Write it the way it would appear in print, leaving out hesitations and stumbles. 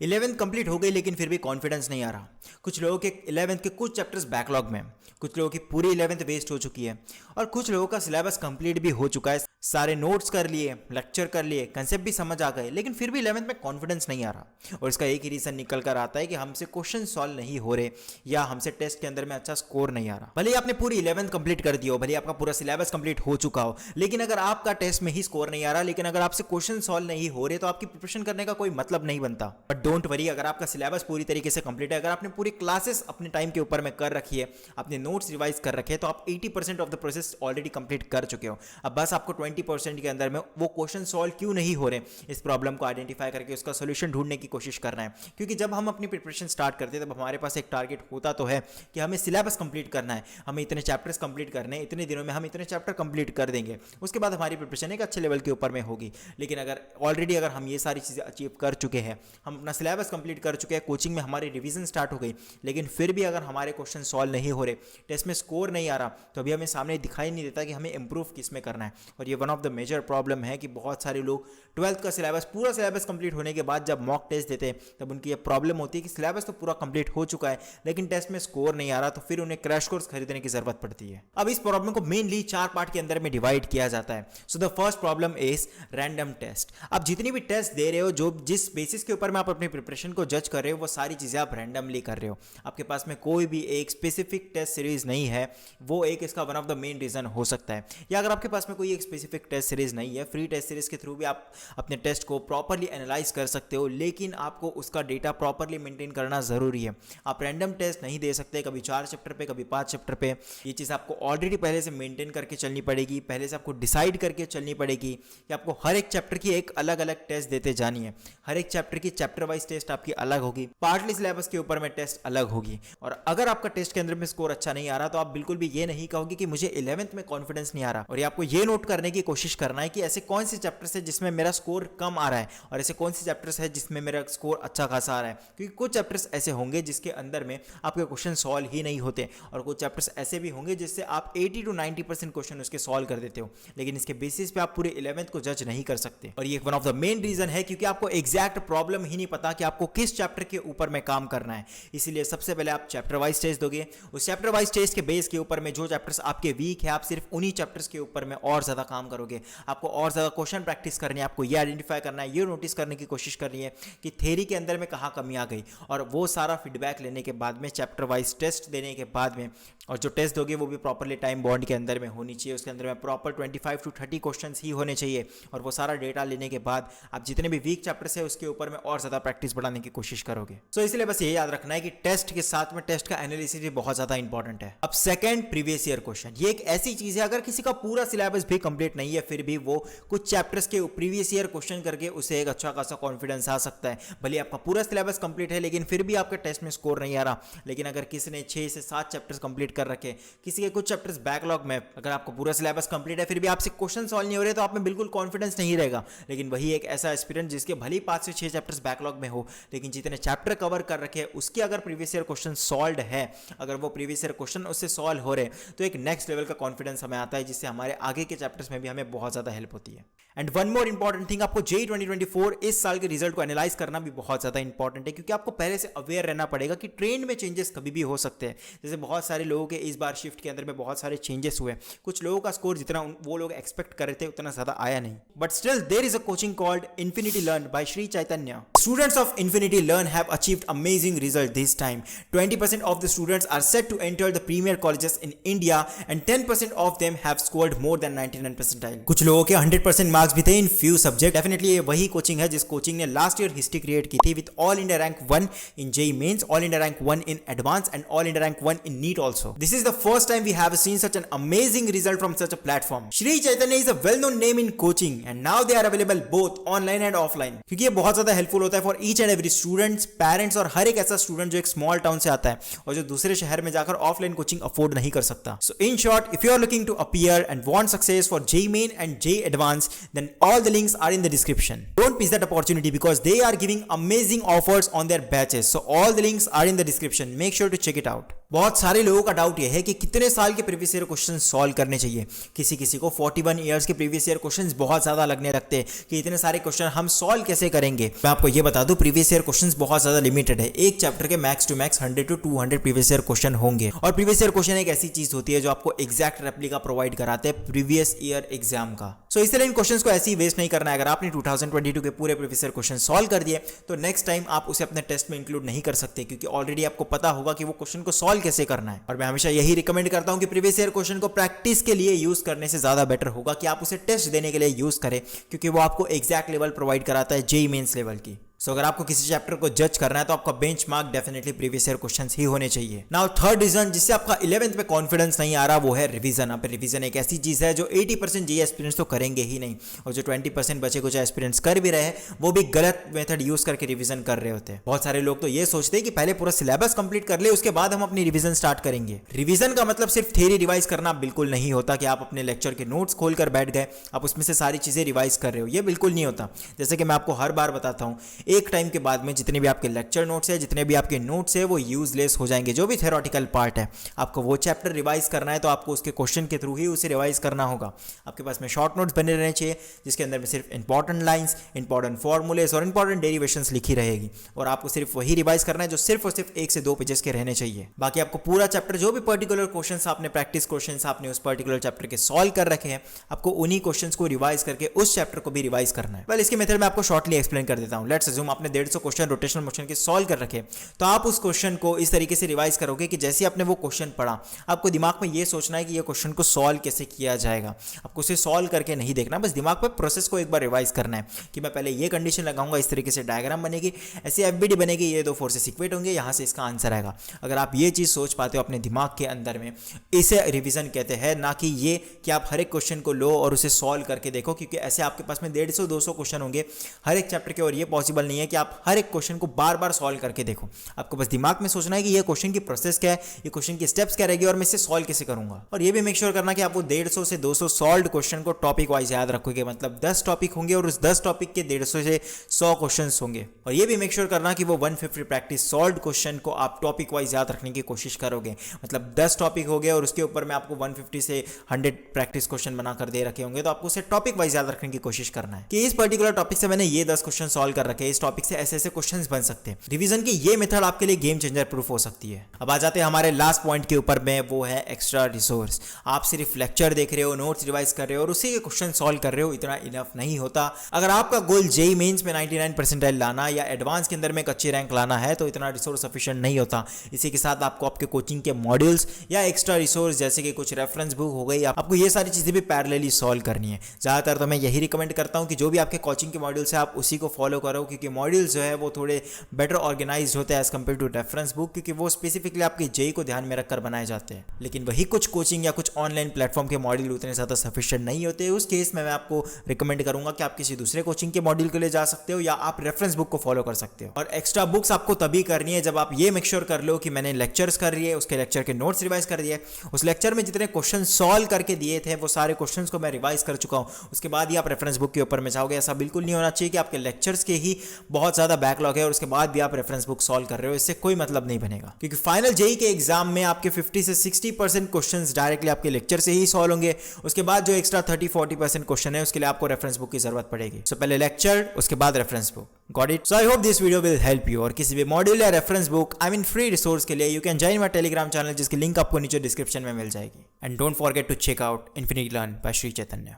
11th complete हो गई लेकिन फिर भी कॉन्फिडेंस नहीं आ रहा। कुछ लोगों के 11th के कुछ चैप्टर्स बैकलॉग में, कुछ लोगों की पूरी 11th वेस्ट हो चुकी है और कुछ लोगों का सिलेबस कंप्लीट भी हो चुका है। सारे नोट्स कर लिए, लेक्चर कर लिए, कंसेप्ट भी समझ आ गए, लेकिन फिर भी 11th में कॉन्फिडेंस नहीं आ रहा। और इसका एक ही रीज़न निकल कर आता है कि हमसे क्वेश्चन सॉल्व नहीं हो रहे या हमसे टेस्ट के अंदर में अच्छा स्कोर नहीं आ रहा। भले ही आपने पूरी 11th कंप्लीट कर दी हो, भले आपका पूरा सिलेबस कंप्लीट हो चुका हो, लेकिन अगर आपका टेस्ट में ही स्कोर नहीं आ रहा, लेकिन अगर आपसे क्वेश्चन सॉल्व नहीं हो रहे तो आपकी प्रिपरेशन करने का कोई मतलब नहीं बनता। बट डोंट वरी, अगर आपका सिलेबस पूरी तरीके से कंप्लीट है, अगर आपने पूरी क्लासेस अपने टाइम के ऊपर में कर रखी है, अपने नोट्स रिवाइज कर रखे हैं, तो आप 80% of the process already complete कर चुके हो। अब बस आपको 20% के अंदर में वो क्वेश्चन सॉल्व क्यों नहीं हो रहे, इस प्रॉब्लम को आइडेंटिफाई करके उसका सोल्यूशन ढूंढने की कोशिश करना है। क्योंकि जब हम अपनी प्रिपरेशन स्टार्ट करते हैं तब हमारे पास एक टारगेट होता तो है कि हमें सिलेबस कंप्लीट करना है, हमें इतने चैप्टर्स कंप्लीट करने हैं, इतने दिनों में हम इतने चैप्टर कंप्लीट कर देंगे, उसके बाद हमारी प्रिपरेशन एक अच्छे लेवल के ऊपर में होगी। लेकिन अगर हम ये सारी चीज़ें अचीव कर चुके हैं, हम अपना सिलेबस कंप्लीट कर चुके हैं, कोचिंग में हमारी रिवीजन स्टार्ट हो गई, लेकिन फिर भी अगर हमारे क्वेश्चन सॉल्व नहीं हो रहे, टेस्ट में स्कोर नहीं आ रहा, तो अभी हमें सामने दिखाई नहीं देता कि हमें इंप्रूव किस में करना है। और ये one of the major problem है कि बहुत सारे लोग 12th का सिलेबस, पूरा सिलेबस कंप्लीट होने के बाद जब मॉक टेस्ट देते हैं तब उनकी ये प्रॉब्लम होती है कि सिलेबस तो पूरा कंप्लीट हो चुका है लेकिन टेस्ट में स्कोर नहीं आ रहा, तो फिर उन्हें क्रैश कोर्स खरीदने की जरूरत पड़ती है। अब इस प्रॉब्लम को मेनली 4 पार्ट के अंदर में डिवाइड किया जाता है। So the first problem is random test. आप जितनी भी टेस्ट दे रहे हो, जो जिस बेसिस के ऊपर में आप अपनी प्रिपरेशन को जज कर रहे हो, वो सारी चीजें आप रैंडमली कर रहे हो। आपके पास में कोई भी एक स्पेसिफिक टेस्ट सीरीज नहीं है, वो एक इसका one of the main reason हो सकता है। या अगर आपके पास में कोई एक स्पेसिफिक टेस्ट सीरीज नहीं है, फ्री टेस्ट सीरीज के थ्रू भी आप अपने टेस्ट को प्रॉपरली एनालाइज कर सकते हो, लेकिन आपको उसका डेटा प्रॉपरली मेंटेन करना जरूरी है। आप रैंडम टेस्ट नहीं दे सकते, कभी 4 चैप्टर पे, कभी 5 चैप्टर पे। ये चीज़ आपको ऑलरेडी पहले से मेंटेन करके चलनी पड़ेगी, पहले से आपको डिसाइड करके चलनी पड़ेगी कि आपको हर एक चैप्टर की एक अलग अलग टेस्ट देते जानी है। हर एक चैप्टर की चैप्टर वाइज टेस्ट आपकी अलग होगी, पार्टली सिलेबस के ऊपर में टेस्ट अलग होगी। और अगर आपका टेस्ट के अंदर में स्कोर अच्छा नहीं आ रहा, तो आप बिल्कुल भी ये नहीं कहोगे कि मुझे 11th में कॉन्फिडेंस नहीं आ रहा। और ये आपको ये नोट करने की कोशिश करना है कि ऐसे कौन से चैप्टर्स है जिसमें मेरा स्कोर कम आ रहा है और ऐसे कौन से चैप्टर्स है जिसमें मेरा स्कोर अच्छा खासा आ रहा है। क्योंकि कुछ चैप्टर्स ऐसे होंगे जिसके अंदर में आपके क्वेश्चन सॉल्व ही नहीं होते, और कुछ चैप्टर्स ऐसे भी होंगे जिससे आप 80 to 90% क्वेश्चन उसके सॉल्व कर देते हो, लेकिन इसके बेसिस पे आप पूरे 11th को जज नहीं कर सकते। और ये one of the main reason है क्योंकि आपको एग्जैक्ट प्रॉब्लम ही नहीं पता कि आपको किस चैप्टर के ऊपर में काम करना है। इसीलिए सबसे पहले आप चैप्टर वाइज टेस्ट दोगे, उस चैप्टर वाइज टेस्ट के बेस के ऊपर में जो चैप्टर्स आपके वीक है, आप सिर्फ उन्हीं चैप्टर्स के ऊपर में और ज्यादा काम करोगे। आपको और ज्यादा क्वेश्चन प्रैक्टिस करनी है, आपको ये आइडेंटिफाई करना है, ये नोटिस करने की कोशिश करनी है कि थ्योरी के अंदर में कहाँ कमी आ गई, और वो सारा फीडबैक लेने के बाद में, चैप्टर वाइज टेस्ट देने के बाद में, और जो टेस्ट दोगे वो भी प्रॉपरली टाइम बॉन्ड के अंदर में होनी चाहिए, उसके अंदर में प्रॉपर 25 to 30 क्वेश्चंस ही होने चाहिए। और वो सारा डेटा लेने के बाद आप जितने भी वीक चैप्टर्स है उसके ऊपर में और ज्यादा प्रैक्टिस बढ़ाने की कोशिश करोगे। सो इसलिए बस ये याद रखना है कि टेस्ट के साथ में टेस्ट का एनालिसिस भी बहुत ज्यादा इंपॉर्टेंट है। अब सेकंड, प्रीवियस ईयर क्वेश्चन। ये एक ऐसी चीज है, अगर किसी का पूरा सिलेबस भी कंप्लीट नहीं है फिर भी वो कुछ चैप्टर्स के प्रीवियस ईयर क्वेश्चन करके उसे एक अच्छा खासा कॉन्फिडेंस आ सकता है। भले आपका पूरा सिलेबस कंप्लीट है लेकिन फिर भी आपके टेस्ट में स्कोर नहीं आ रहा, लेकिन अगर किसी ने 6 से 7 चैप्टर्स कंप्लीट कर रखे, किसी के कुछ चैप्टर्स बैकलॉग में, अगर आपको पूरा सिलेबस कंप्लीट है फिर भी आपसे क्वेश्चन सॉल्व नहीं हो रहे, तो आप में बिल्कुल कॉन्फिडेंस नहीं रहेगा। लेकिन वही एक ऐसा एस्पिरेंट जिसके भले 5 से 6 चैप्टर्स बैकलॉग में हो, लेकिन जितने चैप्टर कवर कर रखे हैं उसके अगर प्रीवियस ईयर क्वेश्चन सॉल्व है, अगर वो प्रीवियस ईयर क्वेश्चन उससे सॉल्व हो रहे, तो एक नेक्स्ट लेवल का कॉन्फिडेंस हमें आता है, जिससे हमारे आगे के चैप्टर्स में भी हमें बहुत ज्यादा हेल्प होती है। And one more important thing, आपको जेईई 2024 इस साल के रिजल्ट को एनालाइज करना भी बहुत ज्यादा इंपॉर्टेंट है, क्योंकि आपको पहले से अवेयर रहना पड़ेगा कि ट्रेंड में चेंजेस कभी भी हो सकते हैं। जैसे बहुत सारे लोगों के इस बार शिफ्ट के अंदर में बहुत सारे चेंजेस हुए, कुछ लोगों का स्कोर जितना वो लोग एक्सपेक्ट कर रहे थे उतना ज्यादा आया नहीं। But still there is a coaching called Infinity learn by Shri Chaitanya. Students of Infinity Learn have achieved amazing result this time. 20% of the students are set to enter the premier colleges in India and 10% of them have scored more than 99 percentile. कुछ लोगों के 100% marks भी थे इन few subject. Definitely ये वही coaching है जिस coaching ने लास्ट ईयर हिस्ट्री क्रिएट की थी with All India Rank 1 in JEE Mains, All India Rank 1 in Advanced and All India Rank 1 in NEET also. This is the first time we have seen such an amazing result from such a platform. Shri Chaitanya is a well-known name in coaching and now they are available both online and offline. क्योंकि ये बहुत ज्यादा helpful होता है for each and every students, parents और हर एक ऐसा student जो एक स्मॉल टाउन से आता है और जो दूसरे शहर में जाकर ऑफलाइन कोचिंग अफोर्ड नहीं कर सकता। So in short, if you are looking to appear and want success for JEE Main and JEE Advanced, then all the links are in the description. Don't miss that opportunity because they are giving amazing offers on their batches. So all the links are in the description. Make sure to check it out. बहुत सारे लोगों का doubt यह है कि कितने साल के प्रीवियस ईयर क्वेश्चन सॉल्व करने चाहिए। किसी किसी को 41 ईयर्स के प्रीवियस ईयर क्वेश्चंस बहुत ज़्यादा लगने लगते हैं कि इतने सारे क्वेश्चन हम सॉल्व कैसे करेंगे। मैं आपको ये बता दूं, प्रीवियस ईयर क्वेश्चंस बहुत ज़्यादा लिमिटेड है। एक चैप्टर के max to max 100 to 200 previous year question होंगे। और प्रीवियस ईयर क्वेश्चन एक ऐसी चीज़ होती है जो आपको एग्जैक्ट रेप्लिका प्रोवाइड कराते हैं प्रीवियस ईयर एग्जाम का। सो इसलिए इन क्वेश्चंस को ऐसे ही वेस्ट नहीं करना है। अगर आपने 2022 के पूरे प्रीवियस ईयर क्वेश्चन सॉल्व कर दिए तो नेक्स्ट टाइम आप उसे अपने टेस्ट में इंक्लूड नहीं कर सकते, क्योंकि ऑलरेडी आपको पता होगा कि वो क्वेश्चन को सॉल्व कैसे करना है। और मैं हमेशा यही रिकमेंड करता हूं कि प्रीवियस ईयर क्वेश्चन को प्रैक्टिस के लिए यूज करने से ज्यादा बेटर होगा कि आप उसे टेस्ट देने के लिए यूज करें, क्योंकि वो आपको एग्जैक्ट लेवल प्रोवाइड कराता है जेईई मेंस लेवल की। सो अगर आपको किसी चैप्टर को जज करना है तो आपका benchmark definitely previous year questions ही होने चाहिए। नाउ थर्ड रीजन जिससे आपका 11th में कॉन्फिडेंस नहीं आ रहा वो है रिवीजन। अब रिवीजन एक ऐसी चीज है जो 80% जेईई एस्पिरेंट्स तो करेंगे ही नहीं, और जो 20% बचे कुछ एस्पिरेंट्स कर भी रहे हैं वो भी गलत मेथड यूज करके रिवीजन कर रहे होते हैं। बहुत सारे लोग तो ये सोचते हैं कि पहले पूरा सिलेबस कंप्लीट कर ले उसके बाद हम अपनी रिवीजन स्टार्ट करेंगे। रिवीजन का मतलब सिर्फ थ्योरी रिवाइज करना बिल्कुल नहीं होता कि आप अपने लेक्चर के नोट्स खोलकर बैठ गए, आप उसमें से सारी चीजें रिवाइज कर रहे हो, ये बिल्कुल नहीं होता। जैसे कि मैं आपको हर बार बताता हूँ, एक टाइम के बाद में जितने भी आपके लेक्चर नोट्स है, जितने भी आपके नोट्स है, वो यूजलेस हो जाएंगे। जो भी थ्योरेटिकल पार्ट है आपको वो चैप्टर रिवाइज करना है तो आपको उसके क्वेश्चन के थ्रू ही उसे रिवाइज करना होगा। आपके पास में शॉर्ट नोट्स बने रहने चाहिए जिसके अंदर में सिर्फ इंपॉर्टेंट लाइंस, इंपॉर्टेंट फॉर्मूलेस और इंपॉर्टेंट डेरिवेशंस लिखी रहेगी, और आपको सिर्फ वही रिवाइज करना है जो सिर्फ और सिर्फ 1 से 2 पेजेस के रहने चाहिए। बाकी आपको पूरा चैप्टर जो भी पर्टिकुलर क्वेश्चंस आपने प्रैक्टिस क्वेश्चंस आपने उस पर्टिकुलर चैप्टर के सॉल्व कर रखे हैं, आपको उन्हीं क्वेश्चंस को रिवाइज करके उस चैप्टर को भी रिवाइज करना है। वेल इसके मेथड मैं आपको शॉर्टली एक्सप्लेन कर देता हूं। लेट्स अज्यूम आपने 150 क्वेश्चन रोटेशनल मोशन के सॉल्व कर रखे, तो आप उस क्वेश्चन को इस तरीके से रिवाइज करोगे कि जैसे आपने वो क्वेश्चन पढ़ा आपको दिमाग में ये सोचना है कि ये क्वेश्चन को सॉल्व कैसे किया जाएगा। आपको उसे सॉल्व करके नहीं देखना, बस दिमाग पे प्रोसेस को एक बार रिवाइज करना है कि मैं पहले ये कंडीशन लगाऊंगा, इस तरीके से डायग्राम बनेगी, ऐसी एफबीडी बनेगी, ये 2 फोर्सेस इक्वेट होंगे, यहां से इसका आंसर आएगा। अगर आप ये चीज सोच पाते हो अपने दिमाग के अंदर में, इसे रिवीजन कहते हैं, ना कि ये कि आप हर एक क्वेश्चन को लो और उसे सॉल्व करके देखो, क्योंकि ऐसे आपके पास में 150-200 क्वेश्चन होंगे हर एक चैप्टर के, और ये पॉसिबल नहीं है कि आप हर एक क्वेश्चन को बार बार सॉल्व करके देखो। आपको बस दिमाग में सोचना है कि ये क्वेश्चन की प्रोसेस क्या है, ये क्वेश्चन की स्टेप्स क्या रहेगी और मैं इसे सॉल्व कैसे करूंगा। और ये भी मेक श्योर करना कि आप वो 150 से 200 सॉल्व्ड क्वेश्चन को टॉपिक वाइज याद रखोगे, मतलब 10 टॉपिक होंगे और उस 10 टॉपिक के 150 से 100 क्वेश्चंस होंगे। और ये भी मेक श्योर करना कि वो 150 प्रैक्टिस सॉल्व्ड क्वेश्चन को आप टॉपिक वाइज याद रखने की कोशिश करोगे, मतलब 10 टॉपिक हो गए और उसके ऊपर में आपको 150 से 100 प्रैक्टिस क्वेश्चन बनाकर दे रखे होंगे, तो आपको उसे टॉपिक वाइज याद रखने की कोशिश करना है कि इस पर्टिकुलर टॉपिक से मैंने ये 10 क्वेश्चन सॉल्व कर रखे, इस टॉपिक से ऐसे ऐसे क्वेश्चन बन सकते हैं। रिवीजन की ये मेथड आपके लिए गेम चेंजर प्रूफ हो सकती है। अब आ जाते हैं हमारे लास्ट पॉइंट के ऊपर में, वो है एक्स्ट्रा रिसोर्स। आप सिर्फ लेक्चर देख रहे हो, नोट्स रिवाइज कर रहे हो और उसी के क्वेश्चन सॉल्व कर रहे हो, इतना इनफ नहीं होता। अगर आपका गोल जेईई मेंस में 99 परसेंटाइल लाना या एडवांस के अंदर में एक अच्छी रैंक लाना है तो इतना रिसोर्स सफिशिएंट नहीं होता। इसी के साथ आपको आपके कोचिंग के मॉड्यूल्स या एक्स्ट्रा रिसोर्स जैसे कि कुछ रेफरेंस बुक हो गई, आपको ये सारी चीजें भी पैरेलली सॉल्व करनी है। ज्यादातर तो मैं यही रिकमेंड करता हूँ कि जो भी आपके कोचिंग के मॉड्यूल्स है आप उसी को फॉलो करो, क्योंकि मॉड्यूल्स जो है वो थोड़े बेटर ऑर्गेनाइज होते हैं as compare to reference book, क्योंकि वो स्पेसिफिकली आपके जेईई को ध्यान में रखकर बनाए जाते हैं। लेकिन वही कुछ कोचिंग या कुछ ऑनलाइन प्लेटफॉर्म के मॉड्यूल उतने ज़्यादा सफिशिएंट नहीं होते। उस केस में मैं आपको रिकमेंड करूंगा कि आप किसी दूसरे कोचिंग के मॉड्यूल के लिए जा सकते हो या आप रेफरेंस बुक को फॉलो कर सकते हो। और एक्स्ट्रा बुक्स आपको तभी करनी है जब आप ये मेक श्योर कर लो कि मैंने लेक्चर्स कर लिए, उसके लेक्चर के नोट्स रिवाइज कर दिए, उस लेक्चर में जितने क्वेश्चन सॉल्व करके दिए थे वो सारे क्वेश्चन को मैं रिवाइज कर चुका हूँ, उसके बाद ही आप रेफरेंस बुक के ऊपर में जाओगे। ऐसा बिल्कुल नहीं होना चाहिए कि आपके लेक्चर्स के ही बहुत ज़्यादा बैकलॉग है और उसके बाद भी आप रेफरेंस बुक सॉल्व कर रहे हो, इससे कोई मतलब नहीं बनेगा। क्योंकि फाइनल जेईई के एग्जाम में आपके 50 से 60% क्वेश्चंस डायरेक्टली आपके लेक्चर से ही सॉल्व होंगे, उसके बाद जो एक्स्ट्रा 30-40% क्वेश्चन है उसके लिए आपको रेफरेंस बुक की जरूरत पड़ेगी। सो पहले लेक्चर, उसके बाद reference book. Got it? So I hope this video will help you. और किसी भी मॉड्यूल या रेफरेंस बुक फ्री रिसोर्स के लिए you can join my Telegram channel, जिसकी लिंक आपको नीचे डिस्क्रिप्शन में मिल जाएगी। And don't forget to check out Infinity learn by Shri Chaitanya.